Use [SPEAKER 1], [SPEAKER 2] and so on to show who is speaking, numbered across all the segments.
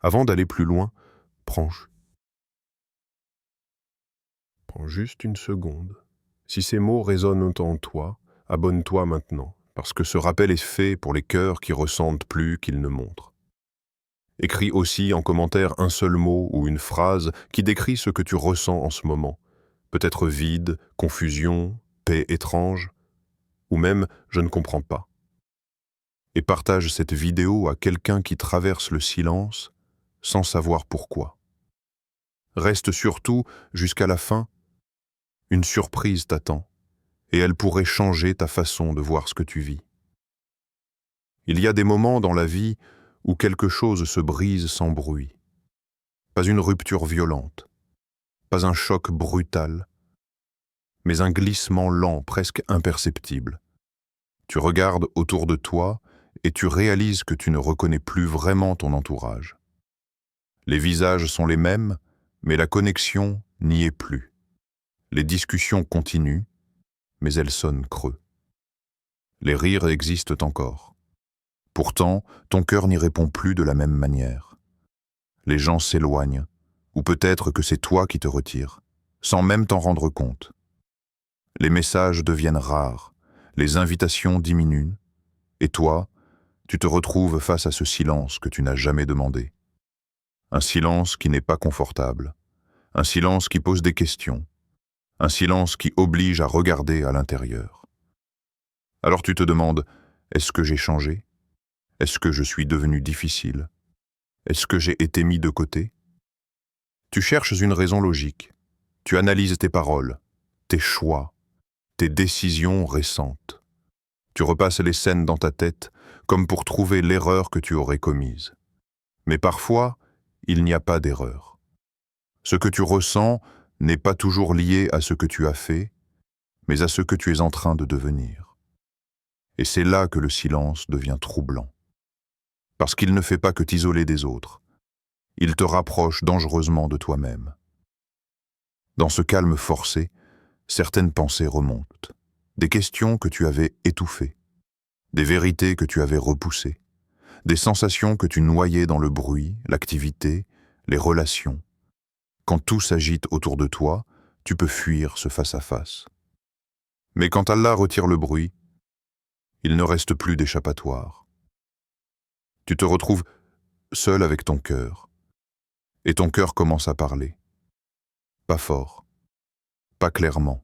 [SPEAKER 1] Avant d'aller plus loin, prends, prends juste une seconde. Si ces mots résonnent en toi, abonne-toi maintenant, parce que ce rappel est fait pour les cœurs qui ressentent plus qu'ils ne montrent. Écris aussi en commentaire un seul mot ou une phrase qui décrit ce que tu ressens en ce moment. Peut-être vide, confusion, paix étrange, ou même je ne comprends pas. Et partage cette vidéo à quelqu'un qui traverse le silence sans savoir pourquoi. Reste surtout jusqu'à la fin. Une surprise t'attend, et elle pourrait changer ta façon de voir ce que tu vis. Il y a des moments dans la vie où quelque chose se brise sans bruit. Pas une rupture violente, pas un choc brutal, mais un glissement lent, presque imperceptible. Tu regardes autour de toi et tu réalises que tu ne reconnais plus vraiment ton entourage. Les visages sont les mêmes, mais la connexion n'y est plus. Les discussions continuent, mais elles sonnent creux. Les rires existent encore. Pourtant, ton cœur n'y répond plus de la même manière. Les gens s'éloignent, ou peut-être que c'est toi qui te retires, sans même t'en rendre compte. Les messages deviennent rares, les invitations diminuent, et toi, tu te retrouves face à ce silence que tu n'as jamais demandé. Un silence qui n'est pas confortable, un silence qui pose des questions, un silence qui oblige à regarder à l'intérieur. Alors tu te demandes, est-ce que j'ai changé ? Est-ce que je suis devenu difficile ? Est-ce que j'ai été mis de côté ? Tu cherches une raison logique. Tu analyses tes paroles, tes choix, tes décisions récentes. Tu repasses les scènes dans ta tête comme pour trouver l'erreur que tu aurais commise. Mais parfois, il n'y a pas d'erreur. Ce que tu ressens n'est pas toujours lié à ce que tu as fait, mais à ce que tu es en train de devenir. Et c'est là que le silence devient troublant. Parce qu'il ne fait pas que t'isoler des autres. Il te rapproche dangereusement de toi-même. Dans ce calme forcé, certaines pensées remontent. Des questions que tu avais étouffées. Des vérités que tu avais repoussées. Des sensations que tu noyais dans le bruit, l'activité, les relations. Quand tout s'agite autour de toi, tu peux fuir ce face-à-face. Mais quand Allah retire le bruit, il ne reste plus d'échappatoire. Tu te retrouves seul avec ton cœur. Et ton cœur commence à parler. Pas fort, pas clairement,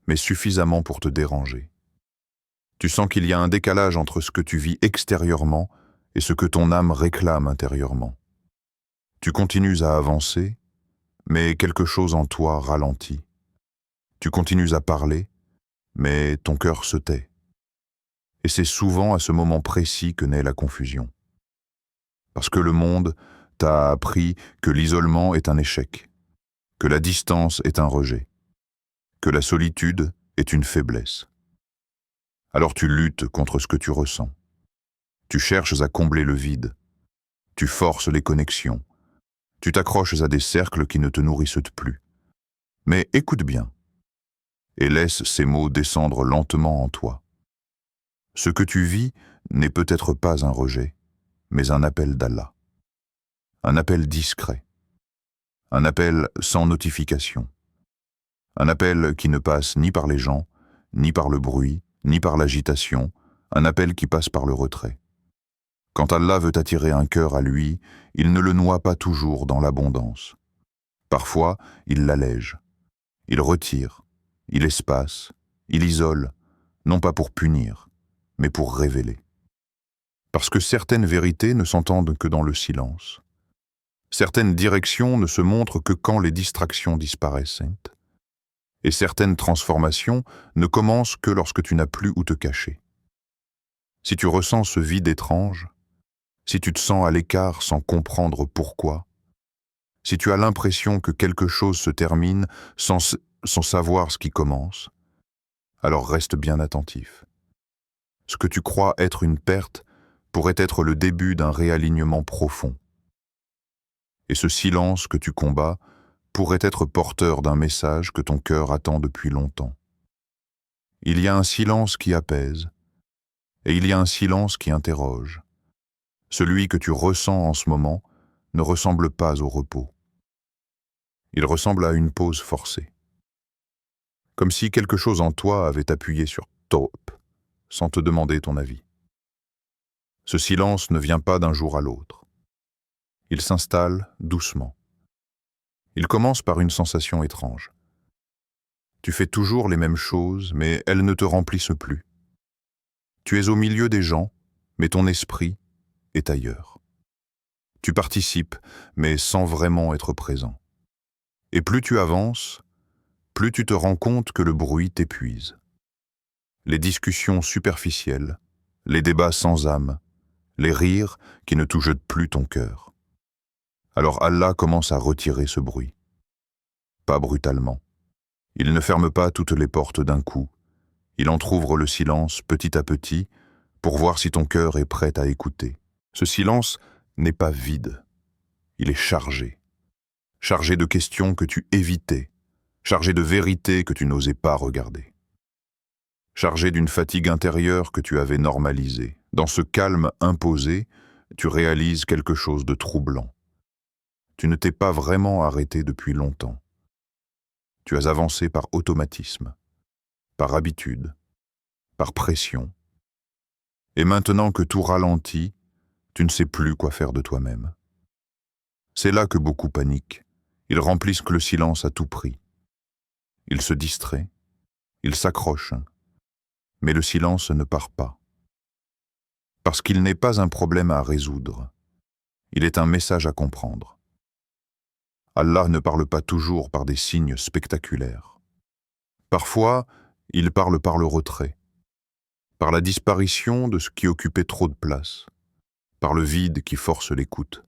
[SPEAKER 1] mais suffisamment pour te déranger. Tu sens qu'il y a un décalage entre ce que tu vis extérieurement et ce que ton âme réclame intérieurement. Tu continues à avancer, mais quelque chose en toi ralentit. Tu continues à parler, mais ton cœur se tait. Et c'est souvent à ce moment précis que naît la confusion. Parce que le monde t'a appris que l'isolement est un échec, que la distance est un rejet, que la solitude est une faiblesse. Alors tu luttes contre ce que tu ressens. Tu cherches à combler le vide. Tu forces les connexions. Tu t'accroches à des cercles qui ne te nourrissent plus. Mais écoute bien et laisse ces mots descendre lentement en toi. Ce que tu vis n'est peut-être pas un rejet, mais un appel d'Allah. Un appel discret. Un appel sans notification. Un appel qui ne passe ni par les gens, ni par le bruit, ni par l'agitation, un appel qui passe par le retrait. Quand Allah veut attirer un cœur à lui, il ne le noie pas toujours dans l'abondance. Parfois, il l'allège. Il retire, il espace, il isole, non pas pour punir, mais pour révéler. Parce que certaines vérités ne s'entendent que dans le silence. Certaines directions ne se montrent que quand les distractions disparaissent. Et certaines transformations ne commencent que lorsque tu n'as plus où te cacher. Si tu ressens ce vide étrange, si tu te sens à l'écart sans comprendre pourquoi, si tu as l'impression que quelque chose se termine sans savoir ce qui commence, alors reste bien attentif. Ce que tu crois être une perte pourrait être le début d'un réalignement profond. Et ce silence que tu combats pourrait être porteur d'un message que ton cœur attend depuis longtemps. Il y a un silence qui apaise, et il y a un silence qui interroge.
[SPEAKER 2] Celui que tu ressens en ce moment ne ressemble pas au repos. Il ressemble à une pause forcée. Comme si quelque chose en toi avait appuyé sur stop sans te demander ton avis. Ce silence ne vient pas d'un jour à l'autre. Il s'installe doucement. Il commence par une sensation étrange. Tu fais toujours les mêmes choses, mais elles ne te remplissent plus. Tu es au milieu des gens, mais ton esprit est ailleurs. Tu participes, mais sans vraiment être présent. Et plus tu avances, plus tu te rends compte que le bruit t'épuise. Les discussions superficielles, les débats sans âme, les rires qui ne touchent plus ton cœur. Alors Allah commence à retirer ce bruit. Pas brutalement. Il ne ferme pas toutes les portes d'un coup. Il entr'ouvre le silence petit à petit pour voir si ton cœur est prêt à écouter. Ce silence n'est pas vide. Il est chargé. Chargé de questions que tu évitais. Chargé de vérités que tu n'osais pas regarder. Chargé d'une fatigue intérieure que tu avais normalisée. Dans ce calme imposé, tu réalises quelque chose de troublant. Tu ne t'es pas vraiment arrêté depuis longtemps. Tu as avancé par automatisme, par habitude, par pression. Et maintenant que tout ralentit, tu ne sais plus quoi faire de toi-même. C'est là que beaucoup paniquent. Ils remplissent le silence à tout prix. Ils se distraient, ils s'accrochent. Mais le silence ne part pas. Parce qu'il n'est pas un problème à résoudre. Il est un message à comprendre. Allah ne parle pas toujours par des signes spectaculaires. Parfois, il parle par le retrait, par la disparition de ce qui occupait trop de place, par le vide qui force l'écoute.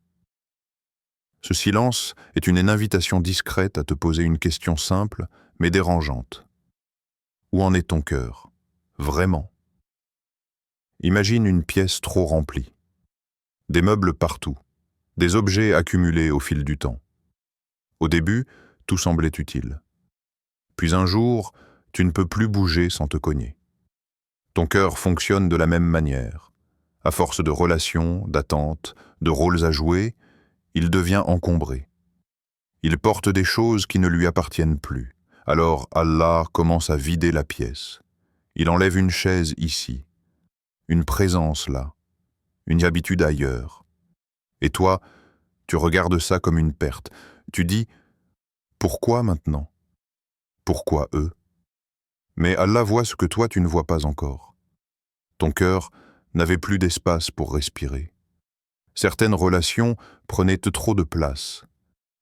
[SPEAKER 2] Ce silence est une invitation discrète à te poser une question simple, mais dérangeante. Où en est ton cœur, vraiment? Imagine une pièce trop remplie, des meubles partout, des objets accumulés au fil du temps. Au début, tout semblait utile. Puis un jour, tu ne peux plus bouger sans te cogner. Ton cœur fonctionne de la même manière. À force de relations, d'attentes, de rôles à jouer, il devient encombré. Il porte des choses qui ne lui appartiennent plus. Alors Allah commence à vider la pièce. Il enlève une chaise ici, une présence là, une habitude ailleurs. Et toi, tu regardes ça comme une perte. Tu dis, pourquoi maintenant? Pourquoi eux? Mais Allah voit ce que toi tu ne vois pas encore. Ton cœur n'avait plus d'espace pour respirer. Certaines relations prenaient trop de place,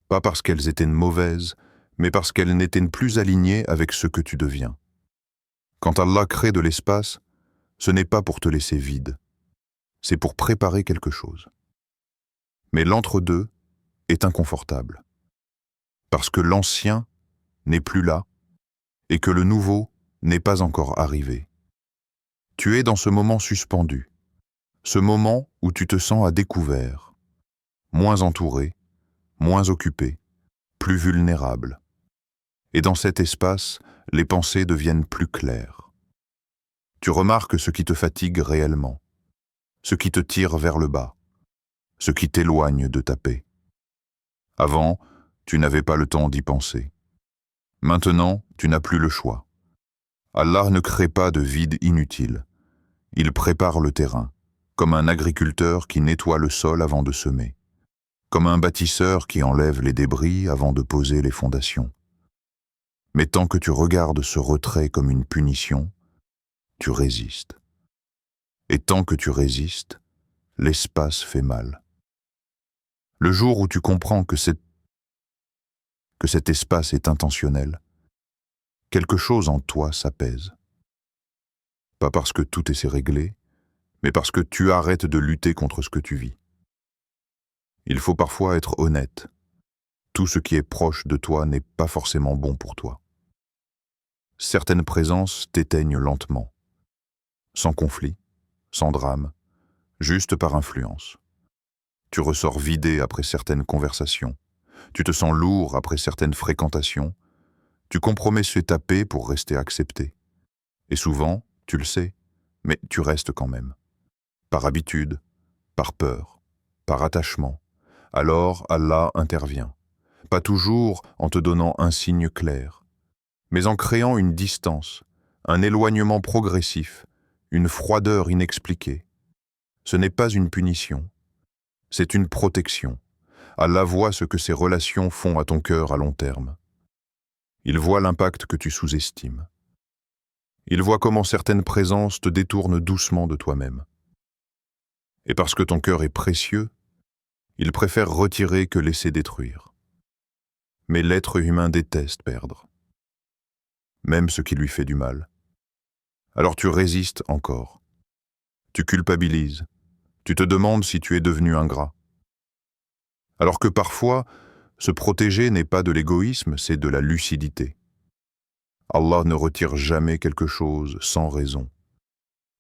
[SPEAKER 2] pas parce qu'elles étaient mauvaises, mais parce qu'elles n'étaient plus alignées avec ce que tu deviens. Quand Allah crée de l'espace, ce n'est pas pour te laisser vide, c'est pour préparer quelque chose. Mais l'entre-deux est inconfortable, parce que l'ancien n'est plus là et que le nouveau n'est pas encore arrivé. Tu es dans ce moment suspendu, ce moment où tu te sens à découvert, moins entouré, moins occupé, plus vulnérable. Et dans cet espace, les pensées deviennent plus claires. Tu remarques ce qui te fatigue réellement, ce qui te tire vers le bas, ce qui t'éloigne de ta paix. Avant, tu n'avais pas le temps d'y penser. Maintenant, tu n'as plus le choix. Allah ne crée pas de vide inutile. Il prépare le terrain, comme un agriculteur qui nettoie le sol avant de semer, comme un bâtisseur qui enlève les débris avant de poser les fondations. Mais tant que tu regardes ce retrait comme une punition, tu résistes. Et tant que tu résistes, l'espace fait mal. Le jour où tu comprends que cet espace est intentionnel, quelque chose en toi s'apaise. Pas parce que tout s'est réglé, mais parce que tu arrêtes de lutter contre ce que tu vis. Il faut parfois être honnête. Tout ce qui est proche de toi n'est pas forcément bon pour toi. Certaines présences t'éteignent lentement, sans conflit, sans drame, juste par influence. Tu ressors vidé après certaines conversations, tu te sens lourd après certaines fréquentations, tu compromets ta paix pour rester accepté. Et souvent, tu le sais, mais tu restes quand même. Par habitude, par peur, par attachement, alors Allah intervient. Pas toujours en te donnant un signe clair, mais en créant une distance, un éloignement progressif, une froideur inexpliquée. Ce n'est pas une punition, c'est une protection. Allah voit ce que ces relations font à ton cœur à long terme. Il voit l'impact que tu sous-estimes. Il voit comment certaines présences te détournent doucement de toi-même. Et parce que ton cœur est précieux, il préfère retirer que laisser détruire. Mais l'être humain déteste perdre, même ce qui lui fait du mal. Alors tu résistes encore. Tu culpabilises. Tu te demandes si tu es devenu ingrat. Alors que parfois, se protéger n'est pas de l'égoïsme, c'est de la lucidité. Allah ne retire jamais quelque chose sans raison.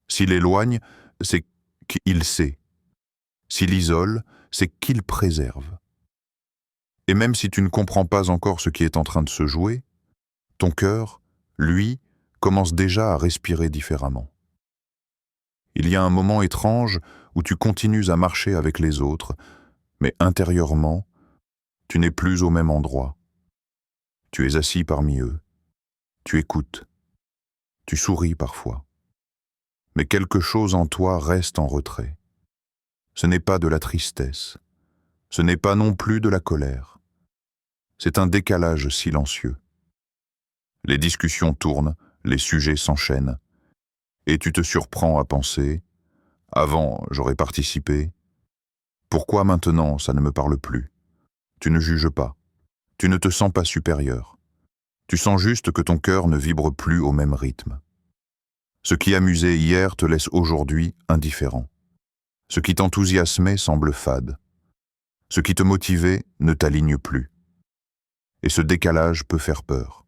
[SPEAKER 2] S'il éloigne, c'est qu'il sait. S'il isole, c'est qu'il préserve. Et même si tu ne comprends pas encore ce qui est en train de se jouer, ton cœur, lui, commence déjà à respirer différemment. Il y a un moment étrange où tu continues à marcher avec les autres, mais intérieurement, tu n'es plus au même endroit. Tu es assis parmi eux. Tu écoutes. Tu souris parfois. Mais quelque chose en toi reste en retrait. Ce n'est pas de la tristesse. Ce n'est pas non plus de la colère. C'est un décalage silencieux. Les discussions tournent, les sujets s'enchaînent, et tu te surprends à penser « Avant, j'aurais participé. Pourquoi maintenant, ça ne me parle plus ?» Tu ne juges pas. Tu ne te sens pas supérieur. Tu sens juste que ton cœur ne vibre plus au même rythme. Ce qui amusait hier te laisse aujourd'hui indifférent. Ce qui t'enthousiasmait semble fade. Ce qui te motivait ne t'aligne plus. Et ce décalage peut faire peur.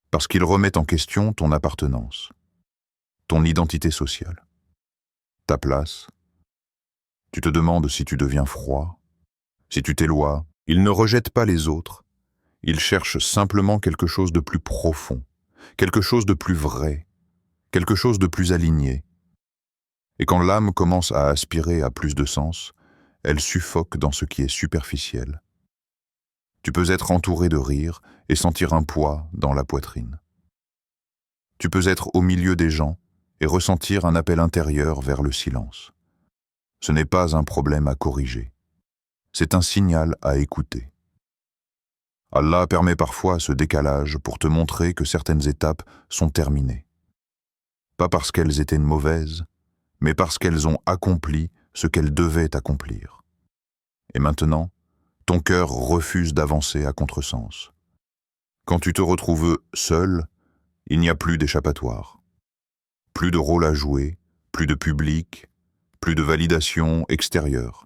[SPEAKER 2] Parce qu'il remet en question ton appartenance, ton identité sociale, ta place. Tu te demandes si tu deviens froid, si tu t'éloignes. Il ne rejette pas les autres. Il cherche simplement quelque chose de plus profond, quelque chose de plus vrai, quelque chose de plus aligné. Et quand l'âme commence à aspirer à plus de sens, elle suffoque dans ce qui est superficiel. Tu peux être entouré de rire et sentir un poids dans la poitrine. Tu peux être au milieu des gens et ressentir un appel intérieur vers le silence. Ce n'est pas un problème à corriger. C'est un signal à écouter. Allah permet parfois ce décalage pour te montrer que certaines étapes sont terminées. Pas parce qu'elles étaient mauvaises, mais parce qu'elles ont accompli ce qu'elles devaient accomplir. Et maintenant, ton cœur refuse d'avancer à contresens. Quand tu te retrouves seul, il n'y a plus d'échappatoire. Plus de rôle à jouer, plus de public, plus de validation extérieure.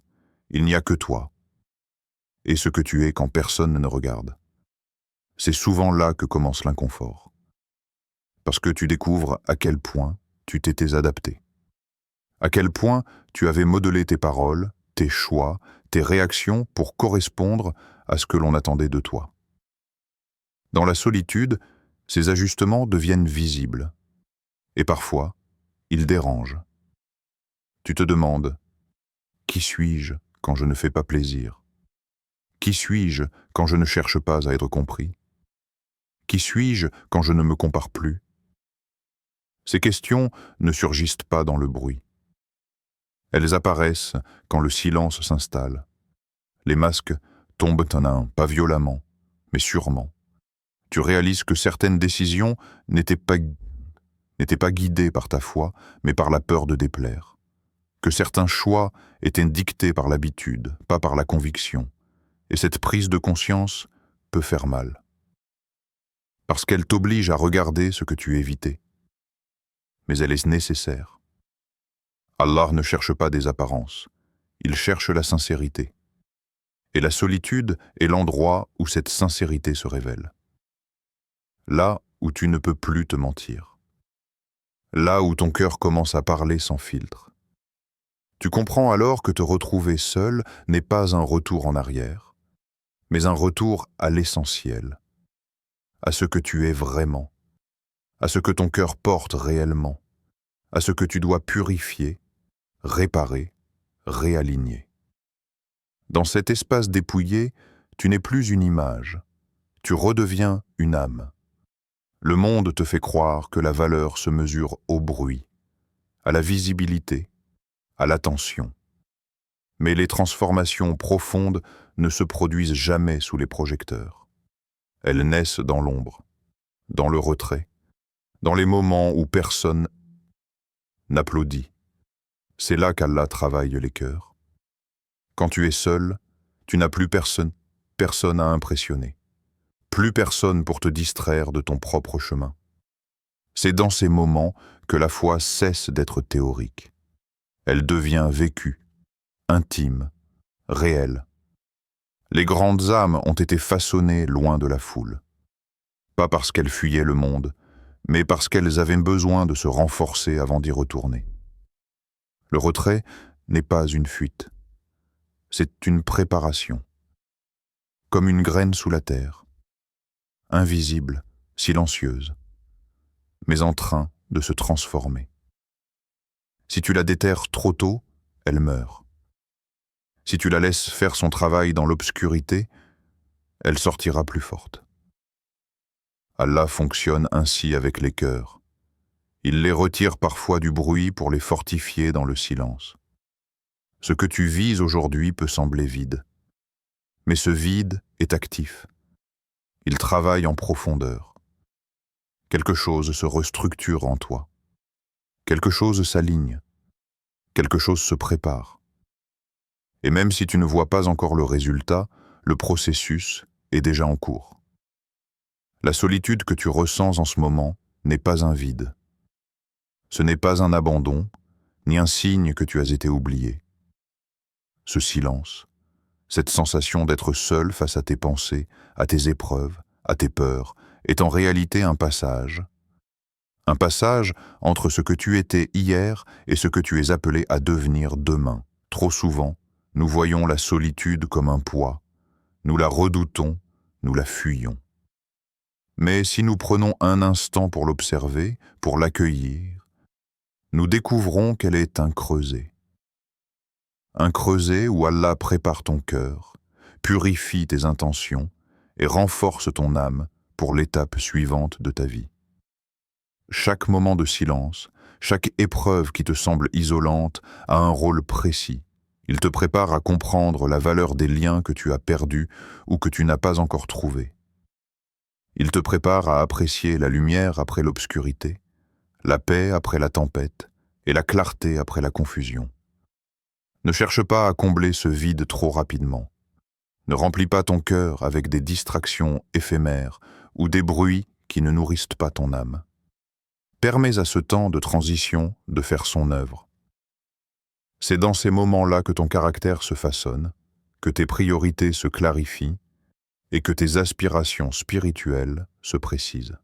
[SPEAKER 2] Il n'y a que toi. Et ce que tu es quand personne ne regarde. C'est souvent là que commence l'inconfort. Parce que tu découvres à quel point tu t'étais adapté. À quel point tu avais modelé tes paroles, tes choix, tes réactions pour correspondre à ce que l'on attendait de toi. Dans la solitude, ces ajustements deviennent visibles. Et parfois, ils dérangent. Tu te demandes « Qui suis-je quand je ne fais pas plaisir ? Qui suis-je quand je ne cherche pas à être compris ? Qui suis-je quand je ne me compare plus ?» Ces questions ne surgissent pas dans le bruit. Elles apparaissent quand le silence s'installe. Les masques tombent en un, pas violemment, mais sûrement. Tu réalises que certaines décisions n'étaient pas guidées par ta foi, mais par la peur de déplaire. Que certains choix étaient dictés par l'habitude, pas par la conviction. Et cette prise de conscience peut faire mal. Parce qu'elle t'oblige à regarder ce que tu évitais. Mais elle est nécessaire. Allah ne cherche pas des apparences, il cherche la sincérité. Et la solitude est l'endroit où cette sincérité se révèle. Là où tu ne peux plus te mentir. Là où ton cœur commence à parler sans filtre. Tu comprends alors que te retrouver seul n'est pas un retour en arrière, mais un retour à l'essentiel, à ce que tu es vraiment, à ce que ton cœur porte réellement, à ce que tu dois purifier, réparer réaligné. Dans cet espace dépouillé, tu n'es plus une image, tu redeviens une âme. Le monde te fait croire que la valeur se mesure au bruit, à la visibilité, à l'attention. Mais les transformations profondes ne se produisent jamais sous les projecteurs. Elles naissent dans l'ombre, dans le retrait, dans les moments où personne n'applaudit. C'est là qu'Allah travaille les cœurs. Quand tu es seul, tu n'as plus personne à impressionner. Plus personne pour te distraire de ton propre chemin. C'est dans ces moments que la foi cesse d'être théorique. Elle devient vécue, intime, réelle. Les grandes âmes ont été façonnées loin de la foule. Pas parce qu'elles fuyaient le monde, mais parce qu'elles avaient besoin de se renforcer avant d'y retourner. Le retrait n'est pas une fuite. C'est une préparation. Comme une graine sous la terre. Invisible, silencieuse, mais en train de se transformer. Si tu la déterres trop tôt, elle meurt. Si tu la laisses faire son travail dans l'obscurité, elle sortira plus forte. Allah fonctionne ainsi avec les cœurs. Il les retire parfois du bruit pour les fortifier dans le silence. Ce que tu vises aujourd'hui peut sembler vide, mais ce vide est actif. Il travaille en profondeur. Quelque chose se restructure en toi. Quelque chose s'aligne. Quelque chose se prépare. Et même si tu ne vois pas encore le résultat, le processus est déjà en cours. La solitude que tu ressens en ce moment n'est pas un vide. Ce n'est pas un abandon, ni un signe que tu as été oublié. Ce silence, cette sensation d'être seul face à tes pensées, à tes épreuves, à tes peurs, est en réalité un passage. Un passage entre ce que tu étais hier et ce que tu es appelé à devenir demain. Trop souvent, nous voyons la solitude comme un poids. Nous la redoutons, nous la fuyons. Mais si nous prenons un instant pour l'observer, pour l'accueillir, nous découvrons qu'elle est un creuset. Un creuset où Allah prépare ton cœur, purifie tes intentions et renforce ton âme pour l'étape suivante de ta vie. Chaque moment de silence, chaque épreuve qui te semble isolante a un rôle précis. Il te prépare à comprendre la valeur des liens que tu as perdus ou que tu n'as pas encore trouvés. Il te prépare à apprécier la lumière après l'obscurité, la paix après la tempête et la clarté après la confusion. Ne cherche pas à combler ce vide trop rapidement. Ne remplis pas ton cœur avec des distractions éphémères ou des bruits qui ne nourrissent pas ton âme. Permets à ce temps de transition de faire son œuvre. C'est dans ces moments-là que ton caractère se façonne, que tes priorités se clarifient et que tes aspirations spirituelles se précisent.